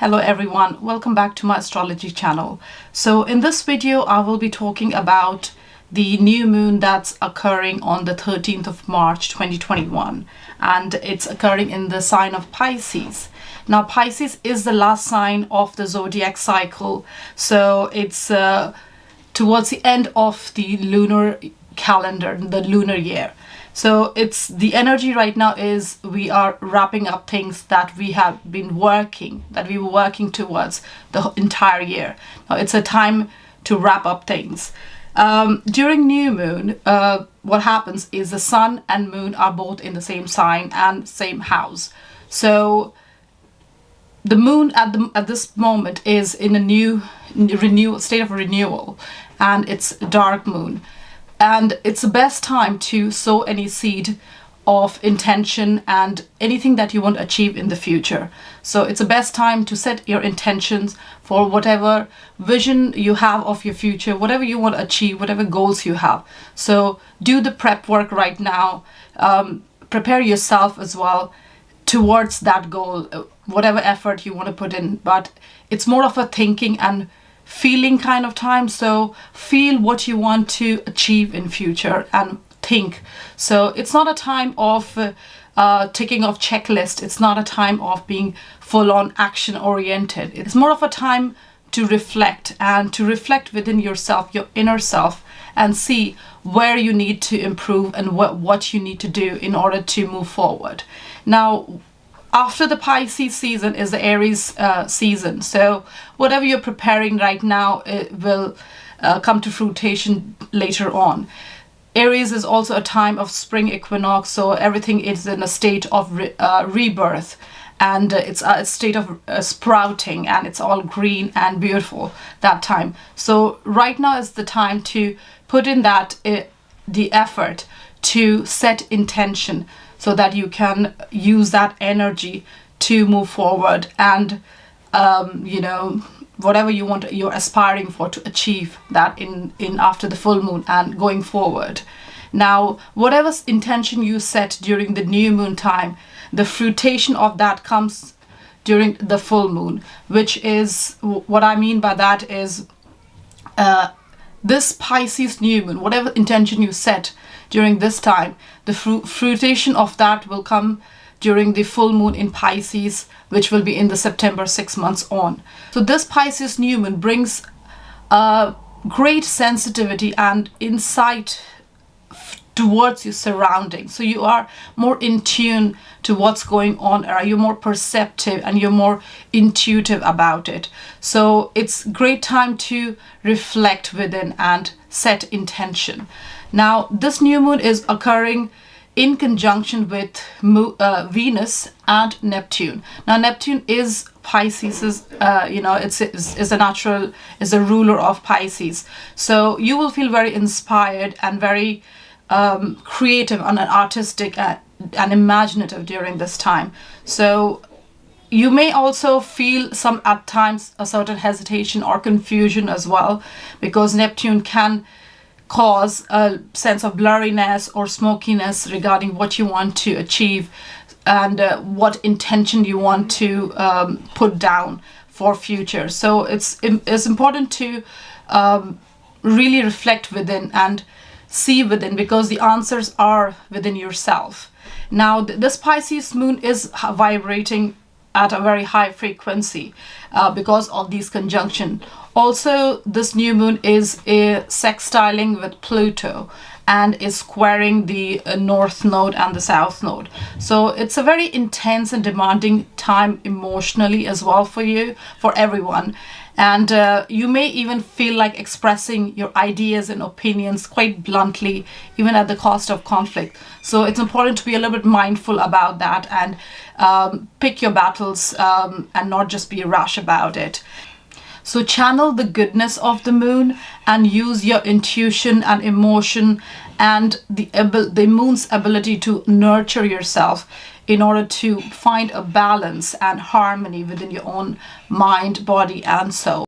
Hello everyone, welcome back to my astrology channel. So in this video I will be talking about the new moon that's occurring on the 13th of March 2021, and it's occurring in the sign of Pisces. Now Pisces is the last sign of the zodiac cycle, so it's towards the end of the lunar calendar, the lunar year. So it's the energy right now is we are wrapping up things that we were working towards the entire year. Now it's a time to wrap up things. During new moon, what happens is the sun and moon are both in the same sign and same house. So the moon at this moment is in a new state of renewal, and it's dark moon. And it's the best time to sow any seed of intention and anything that you want to achieve in the future. So it's the best time to set your intentions for whatever vision you have of your future, whatever you want to achieve, whatever goals you have. So do the prep work right now. Prepare yourself as well towards that goal, whatever effort you want to put in. But it's more of a thinking and feeling kind of time. So feel what you want to achieve in future and think. So it's not a time of ticking off checklist. It's not a time of being full on action oriented. It's more of a time to reflect within yourself, your inner self, and see where you need to improve and what you need to do in order to move forward. Now after the Pisces season is the Aries season. So whatever you're preparing right now, it will come to fruition later on. Aries is also a time of Spring Equinox, so everything is in a state of rebirth, and it's a state of sprouting, and it's all green and beautiful that time. So right now is the time to put in the effort to set intention, so that you can use that energy to move forward and whatever you're aspiring for, to achieve that in after the full moon and going forward. Now whatever intention you set during the new moon time, the fruition of that comes during the full moon, which is what I mean by that is this Pisces new moon, whatever intention you set during this time, the fruition of that will come during the full moon in Pisces, which will be in the September 6 months on. So this Pisces new moon brings great sensitivity and insight towards your surroundings. So you are more in tune to what's going on, or you're more perceptive and you're more intuitive about it. So it's great time to reflect within and set intention. Now this new moon is occurring in conjunction with Venus and Neptune. Now Neptune is Pisces, it's a ruler of Pisces. So you will feel very inspired and very creative and artistic and imaginative during this time. So you may also feel at times a certain hesitation or confusion as well, because Neptune can cause a sense of blurriness or smokiness regarding what you want to achieve and what intention you want to put down for future. So it's important to really reflect within and see within, because the answers are within yourself. Now this Pisces moon is vibrating at a very high frequency because of these conjunction. Also, this new moon is sextiling with Pluto and is squaring the north node and the south node. So it's a very intense and demanding time emotionally as well for everyone. And you may even feel like expressing your ideas and opinions quite bluntly, even at the cost of conflict. So it's important to be a little bit mindful about that and pick your battles and not just be rash about it. So channel the goodness of the moon and use your intuition and emotion and the moon's ability to nurture yourself in order to find a balance and harmony within your own mind, body, and soul.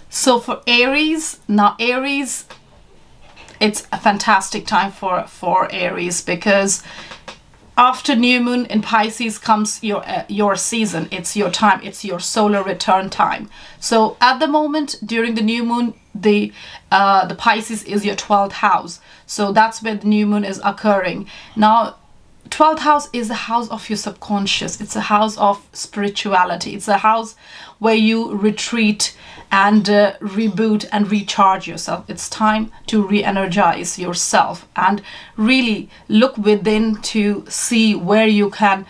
So for Aries, now Aries it's a fantastic time for Aries, because after new moon in Pisces comes your season. It's your time. It's your solar return time. So at the moment during the new moon, the Pisces is your 12th house. So that's where the new moon is occurring. Now 12th house is a house of your subconscious. It's a house of spirituality. It's a house where you retreat and reboot and recharge yourself. It's time to re-energize yourself and really look within to see where you can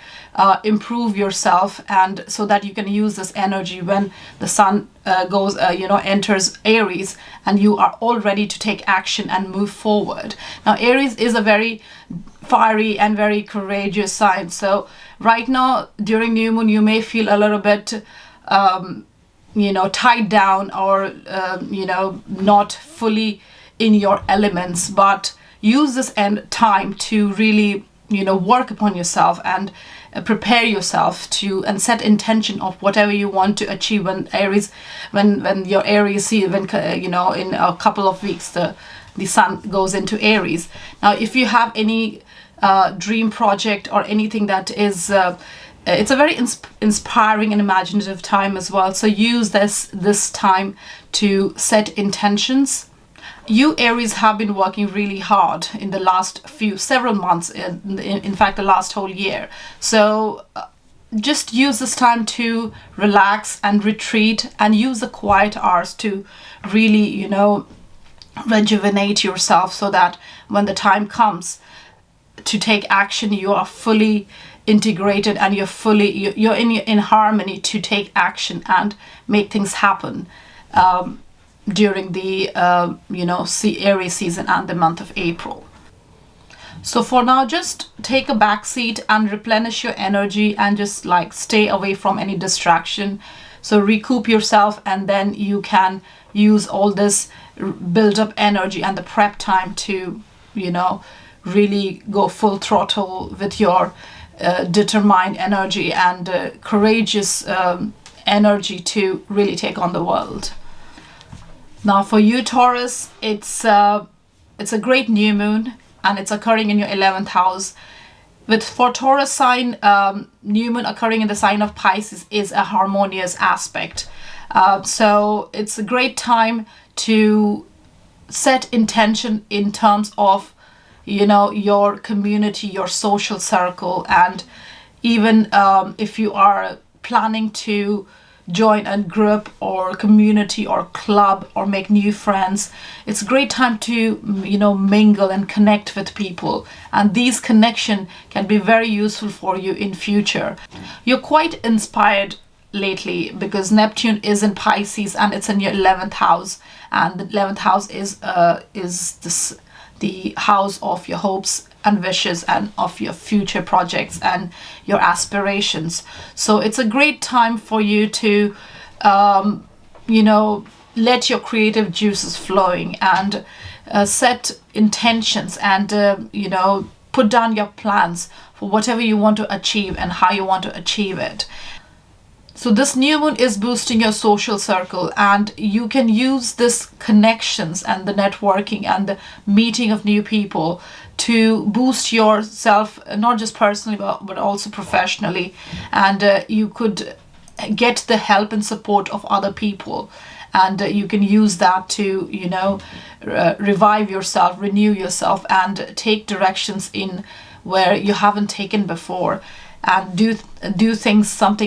improve yourself, and so that you can use this energy when the sun enters Aries, and you are all ready to take action and move forward. Now Aries is a very fiery and very courageous sign. So right now during new moon you may feel a little bit tied down, or not fully in your elements, but use this time to really work upon yourself and prepare yourself to and set intention of whatever you want to achieve when your Aries season, in a couple of weeks the sun goes into Aries. Now if you have any dream project or anything that is it's a very inspiring and imaginative time as well. So use this time to set intentions. You Aries have been working really hard in the last several months, in fact the last whole year. So just use this time to relax and retreat, and use the quiet hours to really rejuvenate yourself, so that when the time comes to take action you are fully integrated and you're in harmony to take action and make things happen during the Aries season and the month of April. So for now, just take a back seat and replenish your energy, and just stay away from any distraction. So recoup yourself, and then you can use all this build up energy and the prep time to really go full throttle with your determined energy and courageous energy to really take on the world. Now for you Taurus, it's a great new moon, and it's occurring in your 11th house. For Taurus sign, new moon occurring in the sign of Pisces is a harmonious aspect. So it's a great time to set intention in terms of your community, your social circle, and even if you are planning to join a group or community or club or make new friends, it's a great time to mingle and connect with people, and these connection can be very useful for you in future. You're quite inspired lately because Neptune is in Pisces and it's in your 11th house, and the 11th house is the house of your hopes and wishes and of your future projects and your aspirations. So it's a great time for you to let your creative juices flowing, and set intentions, and put down your plans for whatever you want to achieve and how you want to achieve it. So this new moon is boosting your social circle, and you can use this connections and the networking and the meeting of new people to boost yourself, not just personally but also professionally, and you could get the help and support of other people, and you can use that to revive yourself, renew yourself, and take directions in where you haven't taken before, and do things start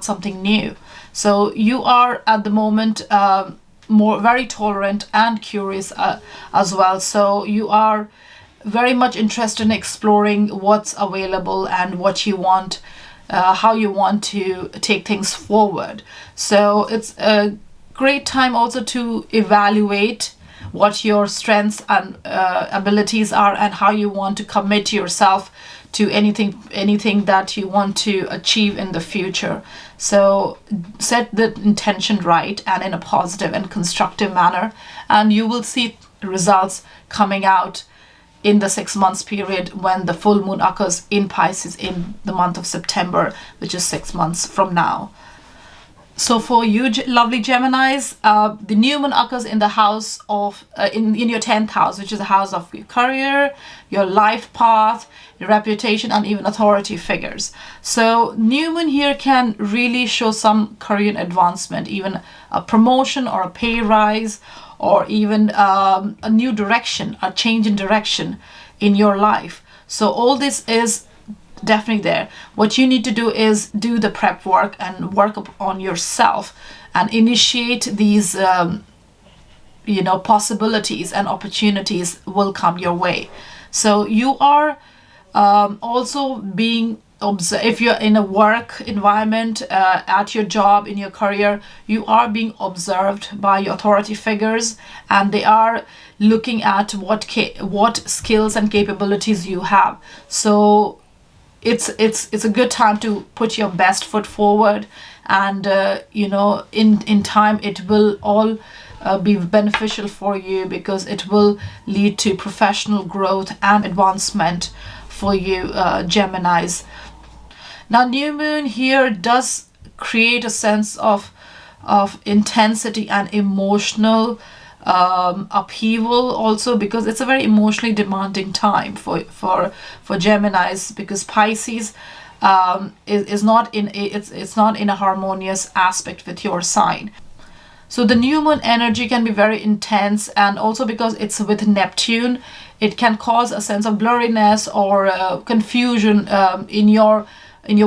something new. So you are at the moment very tolerant and curious as well. So you are very much interested in exploring what's available and what you want, how you want to take things forward. So it's a great time also to evaluate what your strengths and abilities are, and how you want to commit yourself to anything that you want to achieve in the future. So set the intention right and in a positive and constructive manner, and you will see results coming out in the 6 months period when the full moon occurs in Pisces in the month of September, which is 6 months from now. So for you, lovely Geminis, the new moon occurs in the house of, in your 10th house, which is the house of your career, your life path, your reputation, and even authority figures. So new moon here can really show some career advancement, even a promotion or a pay rise, or even a new direction, a change in direction in your life. So all this is definitely there. What you need to do is do the prep work and work on yourself and initiate these possibilities, and opportunities will come your way. So you are also being if you're in a work environment, at your job, in your career, you are being observed by your authority figures, and they are looking at what skills and capabilities you have. So it's a good time to put your best foot forward, and in time it will all be beneficial for you, because it will lead to professional growth and advancement for you, Geminis. Now new moon here does create a sense of intensity and emotional upheaval also, because it's a very emotionally demanding time for Geminis, because Pisces is not in it's not in a harmonious aspect with your sign. So the new moon energy can be very intense, and also because it's with Neptune, it can cause a sense of blurriness or confusion in your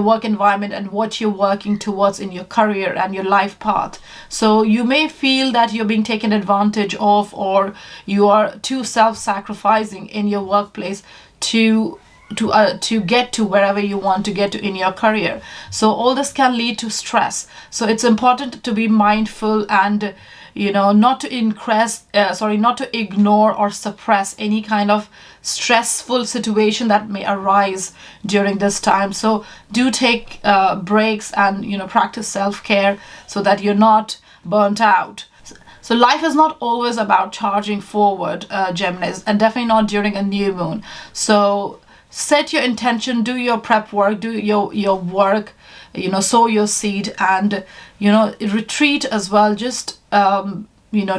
work environment and what you're working towards in your career and your life path. So you may feel that you're being taken advantage of, or you are too self-sacrificing in your workplace to get to wherever you want to get to in your career. So all this can lead to stress. So it's important to be mindful and not to ignore or suppress any kind of stressful situation that may arise during this time. So do take breaks and practice self-care so that you're not burnt out. So life is not always about charging forward, Geminis, and definitely not during a new moon. So set your intention, do your prep work, do your work, sow your seed, and retreat as well. Just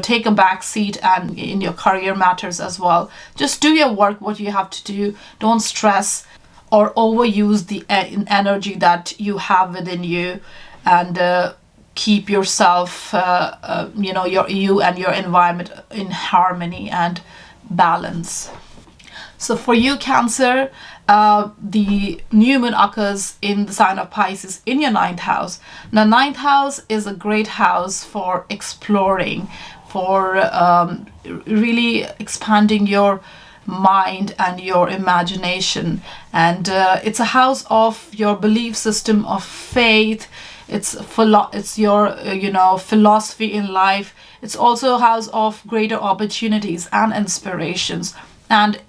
take a back seat, and in your career matters as well. Just do your work, what you have to do. Don't stress or overuse the energy that you have within you, and keep yourself you and your environment in harmony and balance. So for you, Cancer, the new moon occurs in the sign of Pisces in your 9th house. Now 9th house is a great house for exploring, for really expanding your mind and your imagination, and it's a house of your belief system, of faith. It's your philosophy in life. It's also a house of greater opportunities and inspirations, and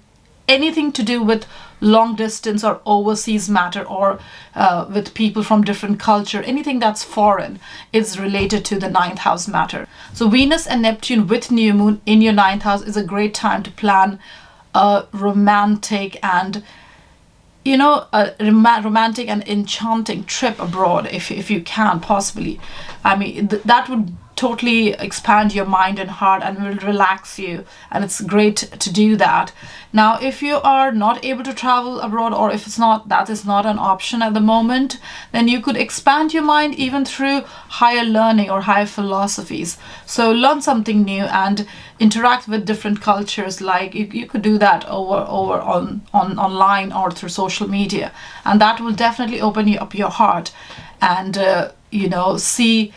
anything to do with long distance or overseas matter, or with people from different culture, anything that's foreign is related to the 9th house matter. So Venus and Neptune with new moon in your 9th house is a great time to plan a romantic and romantic and enchanting trip abroad, if you can possibly. I mean, that would totally expand your mind and heart and will relax you, and it's great to do that. Now if you are not able to travel abroad, or if that is not an option at the moment, then you could expand your mind even through higher learning or higher philosophies. So learn something new and interact with different cultures. Like you could do that over on online or through social media, and that will definitely open up your heart and see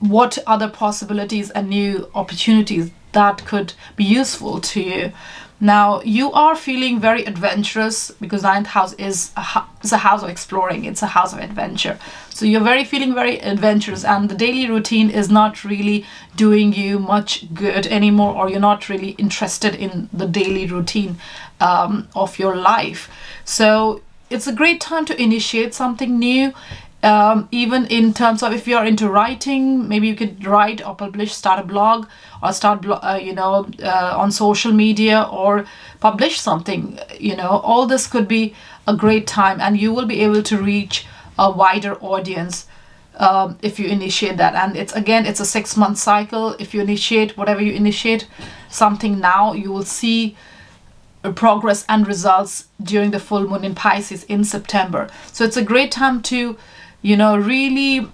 what other possibilities and new opportunities that could be useful to you. Now you are feeling very adventurous, because 9th house is a house of exploring. It's a house of adventure. So you're feeling very adventurous, and the daily routine is not really doing you much good anymore, or you're not really interested in the daily routine of your life. So it's a great time to initiate something new. Even in terms of, if you're into writing, maybe you could write or publish, start a blog, or start on social media, or publish something. All this could be a great time, and you will be able to reach a wider audience if you initiate that. And it's a 6-month cycle. If you initiate whatever you initiate something now, you will see progress and results during the full moon in Pisces in September. So it's a great time to, really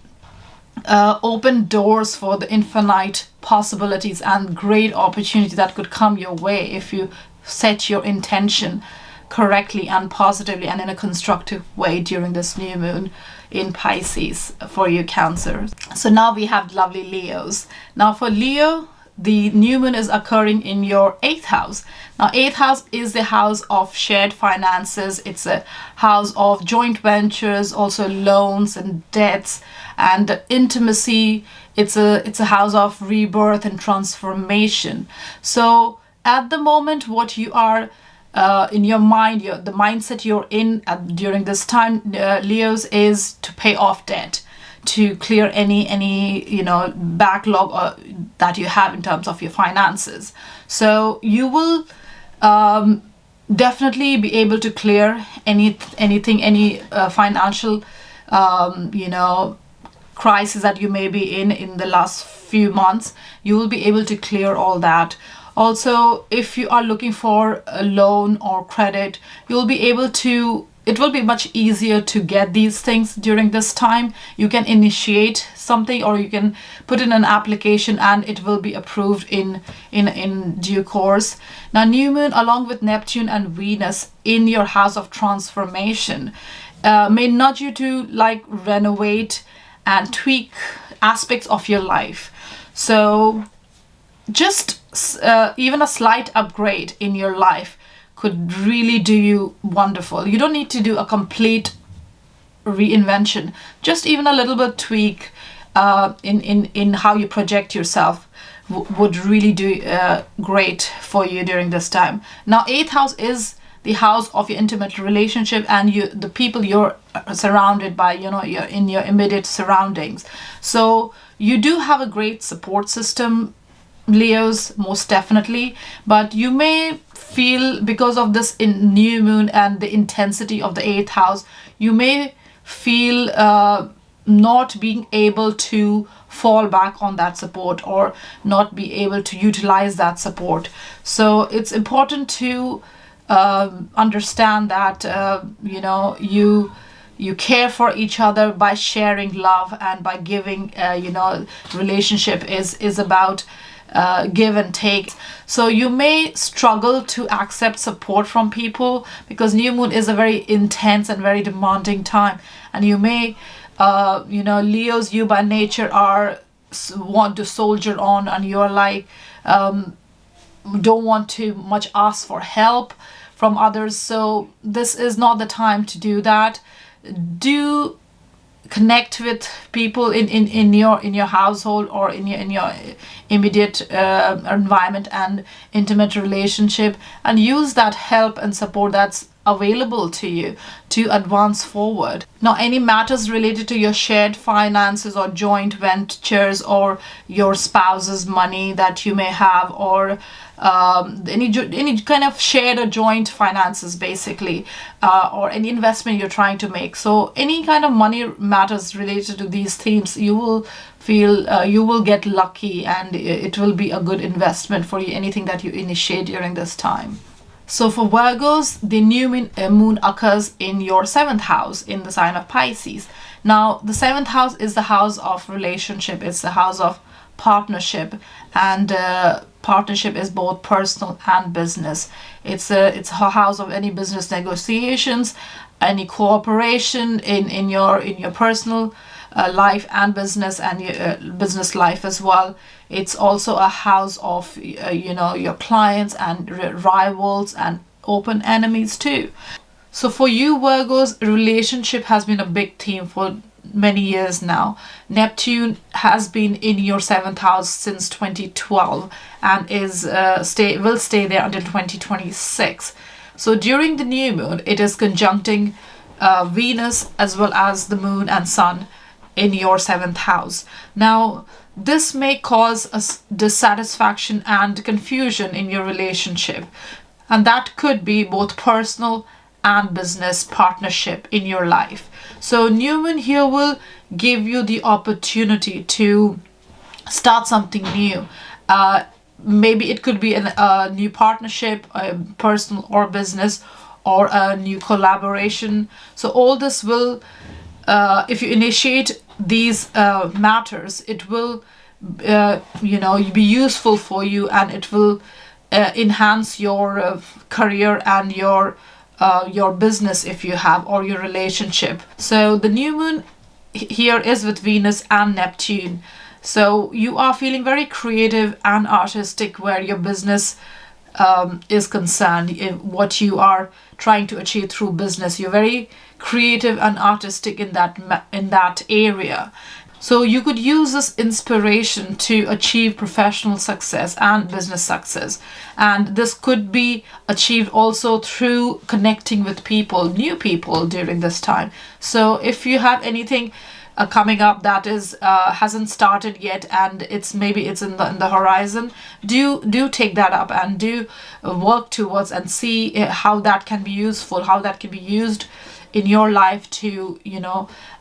open doors for the infinite possibilities and great opportunity that could come your way if you set your intention correctly and positively and in a constructive way during this new moon in Pisces for you Cancer. So now we have lovely Leos. Now for Leo, the new moon is occurring in your 8th house. Now 8th house is the house of shared finances. It's a house of joint ventures, also loans and debts and intimacy. It's a house of rebirth and transformation. So at the moment, what you are in your mind, the mindset you're in during this time, Leos, is to pay off debt, to clear any backlog that you have in terms of your finances. So you will definitely be able to clear any financial crisis that you may be in the last few months. You will be able to clear all that. Also, if you are looking for a loan or credit, you'll be able to, it will be much easier to get these things during this time. You can initiate something or you can put in an application and it will be approved in due course. Now, new moon along with Neptune and Venus in your house of transformation may nudge you to renovate and tweak aspects of your life. So just even a slight upgrade in your life could really do you wonderful. You don't need to do a complete reinvention. Just even a little bit tweak in how you project yourself would really do great for you during this time. Now, 8th house is the house of your intimate relationship and the people you're surrounded by, you're in your immediate surroundings. So you do have a great support system, Leos, most definitely, but you may feel, because of this new moon and the intensity of the 8th house, you may feel not being able to fall back on that support or not be able to utilize that support. So it's important to understand that you care for each other by sharing love and by giving. Relationship is about give and take. So you may struggle to accept support from people because new moon is a very intense and very demanding time, and you may Leos, you by nature want to soldier on, and you're don't want to much ask for help from others. So this is not the time to do that. Do connect with people in your household or in your immediate environment and intimate relationship, and use that help and support that's available to you to advance forward. Now, any matters related to your shared finances or joint ventures or your spouse's money that you may have, or any kind of shared or joint finances basically, or any investment you're trying to make. So any kind of money matters related to these themes, you will feel you will get lucky, and it will be a good investment for you, anything that you initiate during this time. So for Virgos, the new moon occurs in your 7th house in the sign of Pisces. Now, the 7th house is the house of relationship. It's the house of partnership, and partnership is both personal and business. It's a house of any business negotiations, any cooperation in your personal life and business, and your business life as well. It's also a house of your clients and rivals and open enemies too. So for you Virgos, relationship has been a big theme for many years now. Neptune has been in your 7th house since 2012 and will stay there until 2026. So during the new moon, it is conjuncting Venus as well as the moon and sun in your 7th house. Now, this may cause a dissatisfaction and confusion in your relationship, and that could be both personal and business partnership in your life. So new moon here will give you the opportunity to start something new. Maybe it could be a new partnership, personal or business, or a new collaboration. So all this will, if you initiate these matters, it will, be useful for you, and it will enhance your career and your business if you have, or your relationship. So the new moon here is with Venus and Neptune. So you are feeling very creative and artistic where your business is concerned, in what you are trying to achieve through business. You're very creative and artistic in that area. So you could use this inspiration to achieve professional success and business success. And this could be achieved also through connecting with people, new people during this time. So if you have anything coming up that is hasn't started yet, and it's in the horizon, do take that up and do work towards and see how that can be useful, how that can be used in your life to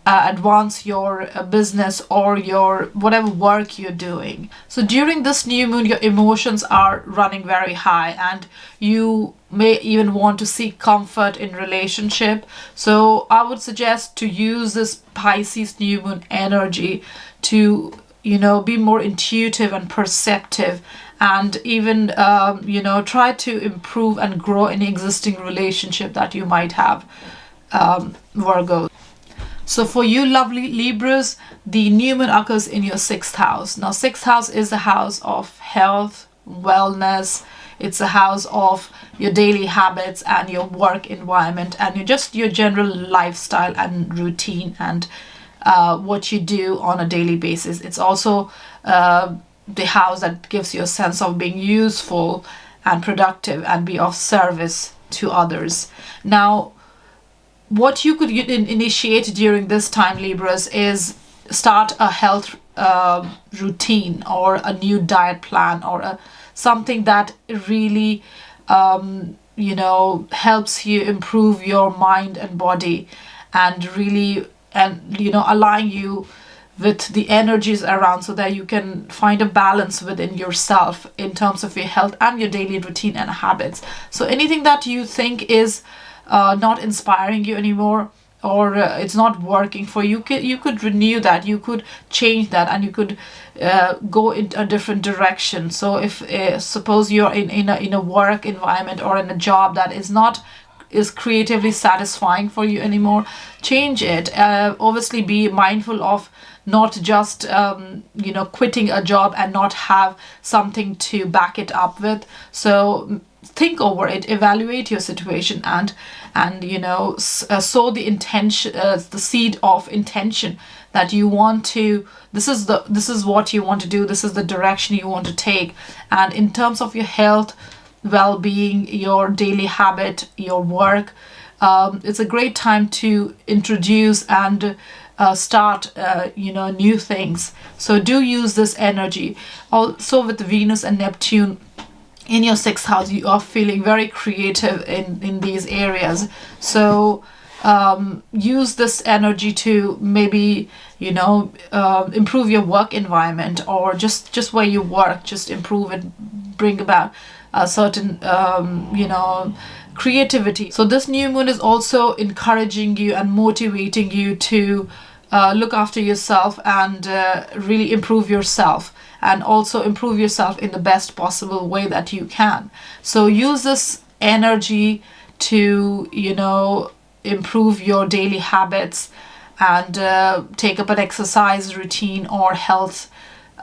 advance your business or your whatever work you're doing. So during this new moon, your emotions are running very high, and you may even want to seek comfort in relationship. So I would suggest to use this Pisces new moon energy to be more intuitive and perceptive, and even try to improve and grow any existing relationship that you might have, Virgo. So for you lovely Libras, the new moon occurs in your 6th house. Now 6th house is the house of health, wellness. It's a house of your daily habits and your work environment, and your general lifestyle and routine, and what you do on a daily basis. It's also the house that gives you a sense of being useful and productive and be of service to others. Now, what you could initiate during this time, Libras, is start a health routine, or a new diet plan, or something that really helps you improve your mind and body, and really align you with the energies around, so that you can find a balance within yourself in terms of your health and your daily routine and habits. So anything that you think is not inspiring you anymore, or it's not working for you, you could renew that, you could change that, and you could go in a different direction. So if suppose you're in a work environment or in a job that is creatively satisfying for you anymore, change it. Obviously be mindful of not just quitting a job and not have something to back it up with. So think over it, evaluate your situation, and sow the intention, the seed of intention that you want to. This is what you want to do. This is the direction you want to take. And in terms of your health, well-being, your daily habit, your work, it's a great time to introduce and start new things. So do use this energy. Also with Venus and Neptune in your 6th house, you are feeling very creative in these areas. So use this energy to maybe improve your work environment, or just where you work, just improve it, bring about a certain creativity. So this new moon is also encouraging you and motivating you to look after yourself and really improve yourself, and also improve yourself in the best possible way that you can. So use this energy to improve your daily habits, and take up an exercise routine or health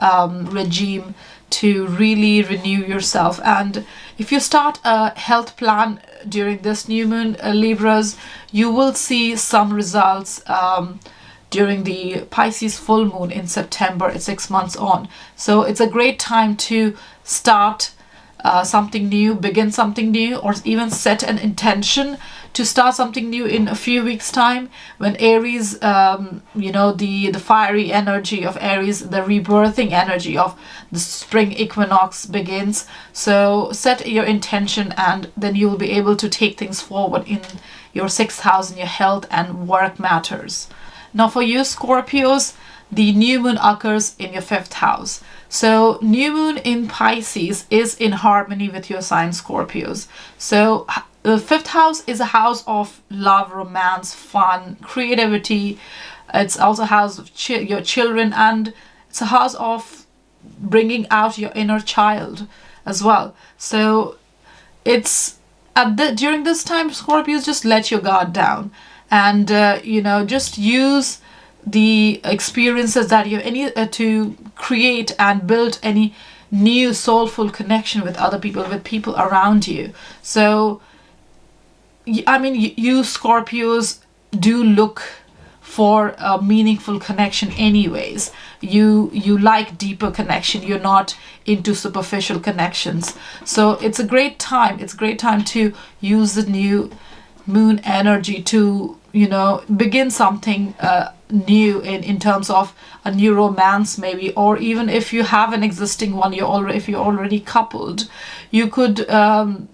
regime to really renew yourself. And if you start a health plan during this new moon, Libras, you will see some results during the Pisces full moon in September. It's 6 months on. So it's a great time to start something new, begin something new, or even set an intention to start something new in a few weeks' time, when Aries, the fiery energy of Aries, the rebirthing energy of the spring equinox begins. So set your intention, and then you will be able to take things forward your 6th house and your health and work matters. Now for you Scorpios, the new moon occurs in your 5th house. So new moon in Pisces is in harmony with your sign Scorpios. So the 5th house is a house of love, romance, fun, creativity. It's also a house of your children, and it's a house of bringing out your inner child as well. So it's during this time, Scorpios, just let your guard down and just use the experiences that you have to create and build any new soulful connection with other people, with people around you. So I mean, you Scorpios do look for a meaningful connection anyways. You like deeper connection. You're not into superficial connections. So it's a great time. It's a great time to use the new moon energy to begin something new in terms of a new romance maybe, or even if you have an existing one, if you're already coupled, you could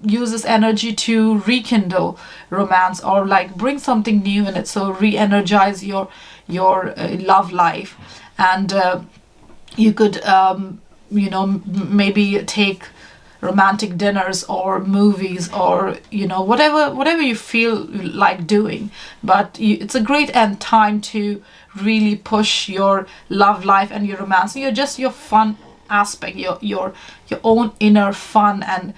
use this energy to rekindle romance or like bring something new in it. So re-energize your love life, and you could maybe take romantic dinners or movies or whatever you feel like doing. But it's a great time to really push your love life and your romance, your fun aspect, your own inner fun and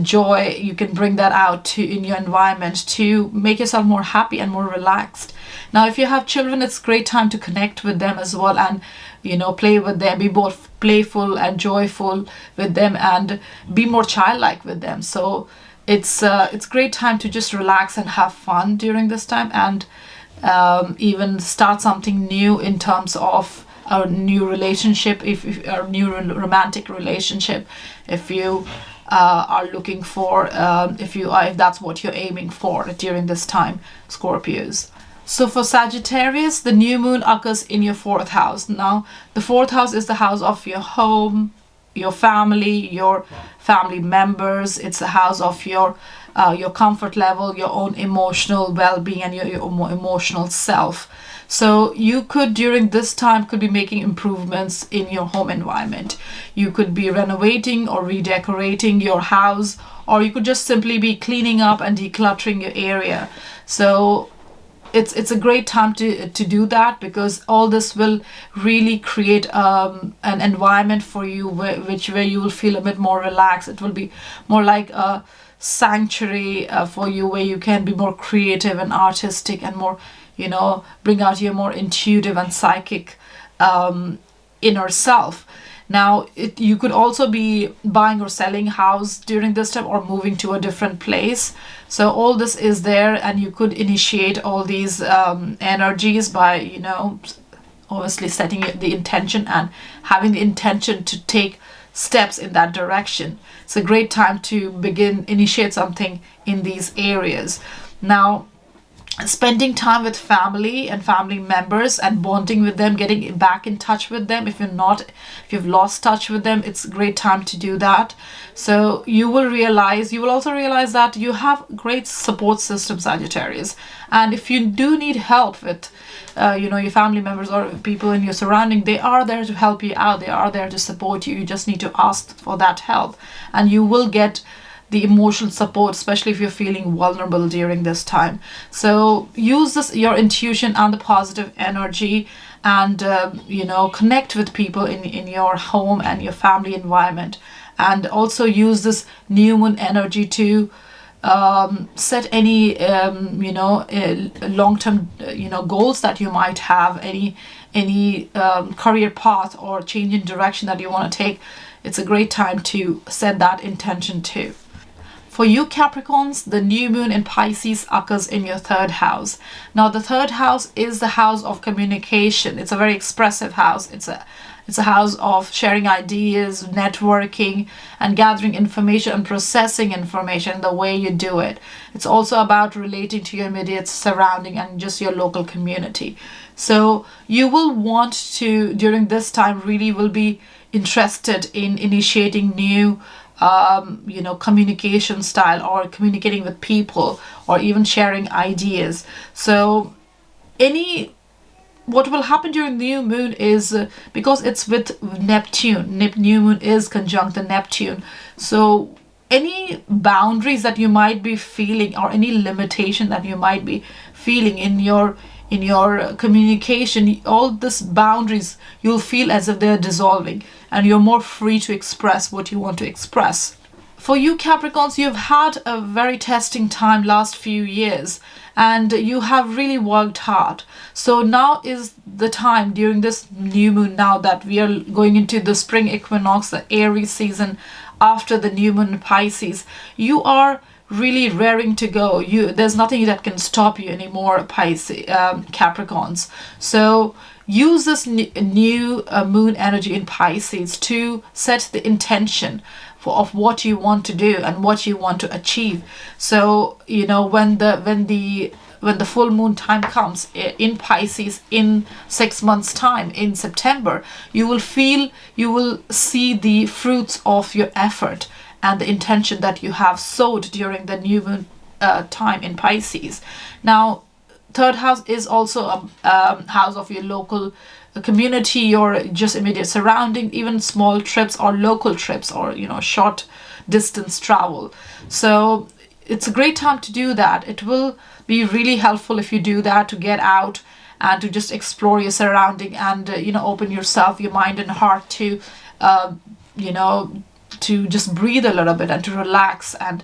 joy. You can bring that out in your environment to make yourself more happy and more relaxed. Now if you have children, it's a great time to connect with them as well, and play with them, be both playful and joyful with them, and be more childlike with them. So it's a great time to just relax and have fun during this time, and even start something new in terms of a new relationship, if a new romantic relationship, if you are looking for, if that's what you're aiming for during this time, Scorpios. So for Sagittarius, the new moon occurs in your 4th house. Now, the 4th house is the house of your home, your family members. It's a house of your comfort level, your own emotional well-being, and your emotional self. So you could, during this time, could be making improvements in your home environment. You could be renovating or redecorating your house, or you could just simply be cleaning up and decluttering your area. So it's a great time to do that, because all this will really create an environment for you where you will feel a bit more relaxed. It will be more like a sanctuary for you, where you can be more creative and artistic and more, bring out your more intuitive and psychic inner self. Now, you could also be buying or selling house during this time, or moving to a different place. So all this is there, and you could initiate all these energies by, obviously setting the intention and having the intention to take steps in that direction. It's a great time to initiate something in these areas. Now, spending time with family and family members and bonding with them, getting back in touch with them. If you've lost touch with them, it's a great time to do that. So you will also realize that you have great support system, Sagittarius. And if you do need help with your family members or people in your surrounding, they are there to help you out. They are there to support you. You just need to ask for that help, and you will get the emotional support, especially if you're feeling vulnerable during this time. So use your intuition and the positive energy, and connect with people in your home and your family environment, and also use this new moon energy to set any long-term goals that you might have, any career path or change in direction that you want to take. It's a great time to set that intention too. For you Capricorns, the new moon in Pisces occurs in your 3rd house. Now the 3rd house is the house of communication. It's a very expressive house. It's a house of sharing ideas, networking, and gathering information and processing information the way you do it. It's also about relating to your immediate surrounding and just your local community. So you will want to, during this time, really will be interested in initiating new communication style, or communicating with people, or even sharing ideas. So what will happen during the new moon is, because it's with Neptune, new moon is conjunct the Neptune. So any boundaries that you might be feeling, or any limitation that you might be feeling in your communication, all these boundaries, you'll feel as if they're dissolving, and you're more free to express what you want to express. For you Capricorns, you've had a very testing time last few years, and you have really worked hard. So now is the time, during this new moon, now that we are going into the spring equinox, the Aries season, after the new moon in Pisces, you are really raring to go. There's nothing that can stop you anymore, Pisces, Capricorns. So use this new moon energy in Pisces to set the intention of what you want to do and what you want to achieve. So when the full moon time comes in Pisces in 6 months time, in September, you will see the fruits of your effort and the intention that you have sowed during the new moon time in Pisces. Now, third house is also a house of your local community, your just immediate surrounding, even small trips or local trips, or short distance travel. So it's a great time to do that. It will be really helpful if you do that, to get out and to just explore your surrounding, and open yourself, your mind and heart to to just breathe a little bit, and to relax, and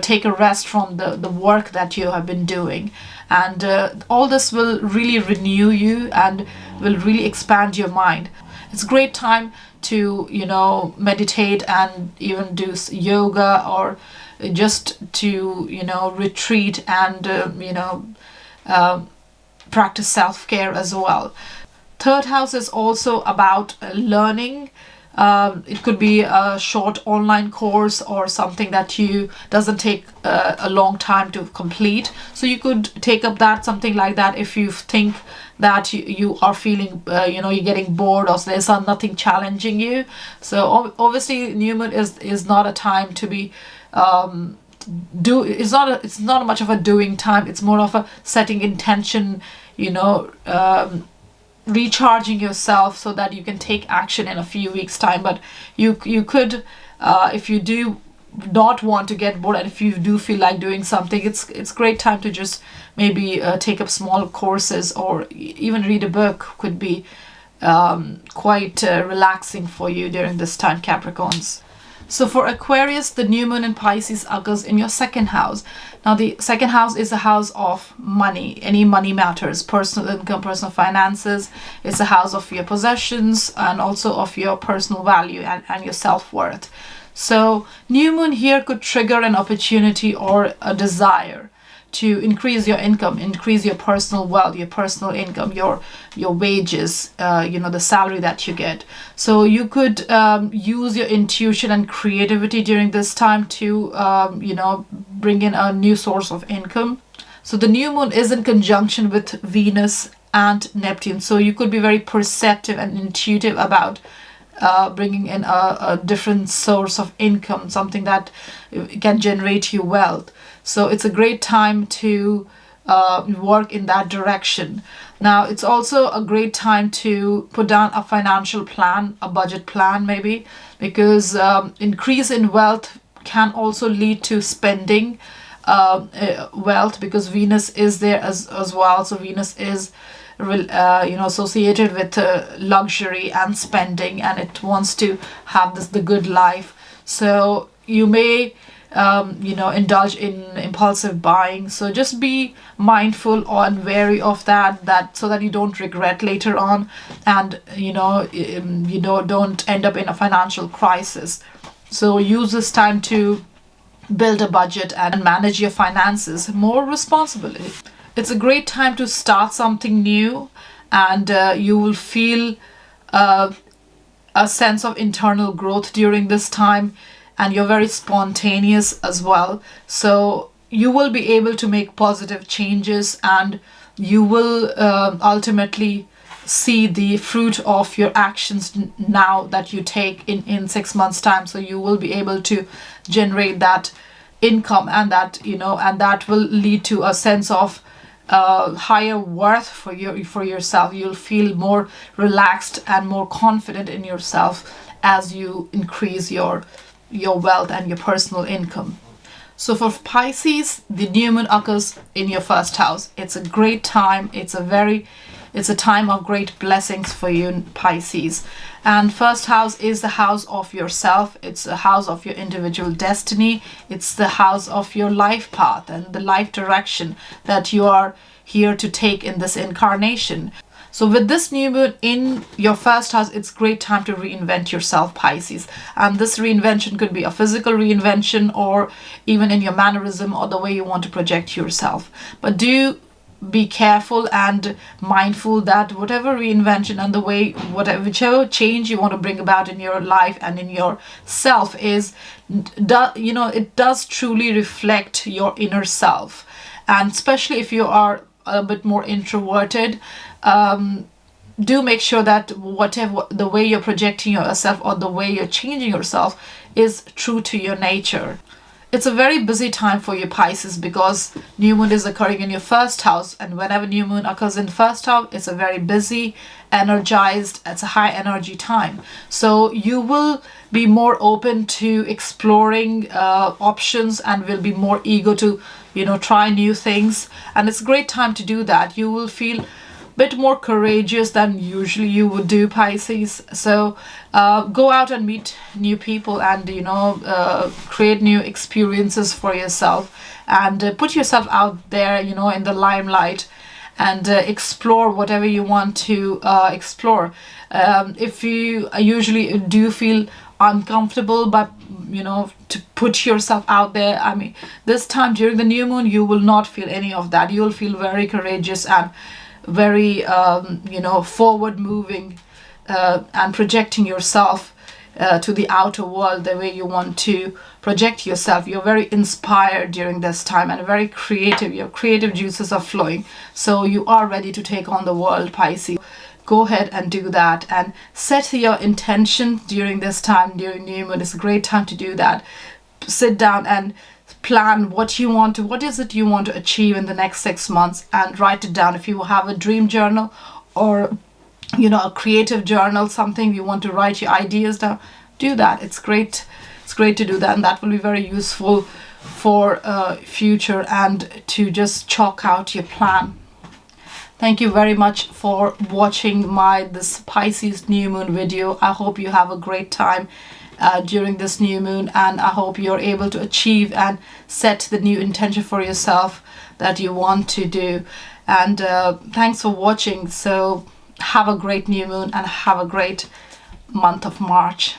take a rest from the work that you have been doing. And all this will really renew you and will really expand your mind. It's a great time to meditate, and even do yoga, or just to retreat, and practice self-care as well. Third house is also about learning. It could be a short online course, or something that doesn't take a long time to complete. So you could take up something like that if you think that you are feeling you're getting bored, or there's nothing challenging you. So obviously new moon is not a time to be it's not much of a doing time. It's more of a setting intention, recharging yourself, so that you can take action in a few weeks time. But you could, if you do not want to get bored, and if you do feel like doing something, it's great time to just maybe take up small courses, or even read a book. Could be quite relaxing for you during this time, Capricorns. So for Aquarius, the new moon in Pisces occurs in your second house. Now, the second house is a house of money, any money matters, personal income, personal finances. It's a house of your possessions, and also of your personal value and your self-worth. So new moon here could trigger an opportunity or a desire to increase your income, increase your personal wealth, your personal income, your wages, the salary that you get. So you could use your intuition and creativity during this time to bring in a new source of income. So the new moon is in conjunction with Venus and Neptune, so you could be very perceptive and intuitive about bringing in a different source of income, something that can generate you wealth. So it's a great time to work in that direction. Now, it's also a great time to put down a financial plan, a budget plan maybe, because increase in wealth can also lead to spending wealth, because Venus is there as well. So Venus is associated with luxury and spending, and it wants to have the good life. So you may indulge in impulsive buying. So just be mindful and wary of that so that you don't regret later on, and don't end up in a financial crisis. So use this time to build a budget and manage your finances more responsibly. It's a great time to start something new, and you will feel a sense of internal growth during this time, and you're very spontaneous as well. So you will be able to make positive changes, and you will ultimately see the fruit of your actions now that you take in 6 months time. So you will be able to generate that income, and that, you know, and that will lead to a sense of higher worth for yourself. You'll feel more relaxed and more confident in yourself as you increase your wealth and your personal income. So for Pisces, the new moon occurs in your first house. It's a great time. It's a time of great blessings for you, Pisces. And first house is the house of yourself. It's the house of your individual destiny. It's the house of your life path and the life direction that you are here to take in this incarnation. So with this new moon in your first house, it's a great time to reinvent yourself, Pisces. And this reinvention could be a physical reinvention, or even in your mannerism or the way you want to project yourself. But do be careful and mindful that whatever reinvention and the way, whichever change you want to bring about in your life and in yourself is, it does truly reflect your inner self. And especially if you are a bit more introverted, do make sure that whatever the way you're projecting yourself or the way you're changing yourself is true to your nature. It's a very busy time for you, Pisces, because new moon is occurring in your first house, and whenever new moon occurs in first house, it's a very busy, energized, it's a high energy time. So you will be more open to exploring options, and will be more eager to, try new things. And it's a great time to do that. You will feel bit more courageous than usually you would do, Pisces. So go out and meet new people, and create new experiences for yourself, and put yourself out there, in the limelight, and explore whatever you want to explore. If you usually do feel uncomfortable, but to put yourself out there, I mean, this time during the new moon you will not feel any of that. You will feel very courageous and very forward moving, and projecting yourself to the outer world the way you want to project yourself. You're very inspired during this time, and very creative. Your creative juices are flowing, so you are ready to take on the world, Pisces. Go ahead and do that, and set your intention during this time. During new moon, it's a great time to do that. Sit down and plan what is it you want to achieve in the next 6 months, and write it down. If you have a dream journal, or a creative journal, something you want to write your ideas down, do that. It's great to do that, and that will be very useful for future, and to just chalk out your plan. Thank you very much for watching this Pisces new moon video. I hope you have a great time during this new moon, and I hope you're able to achieve and set the new intention for yourself that you want to do. And thanks for watching. So have a great new moon, and have a great month of March.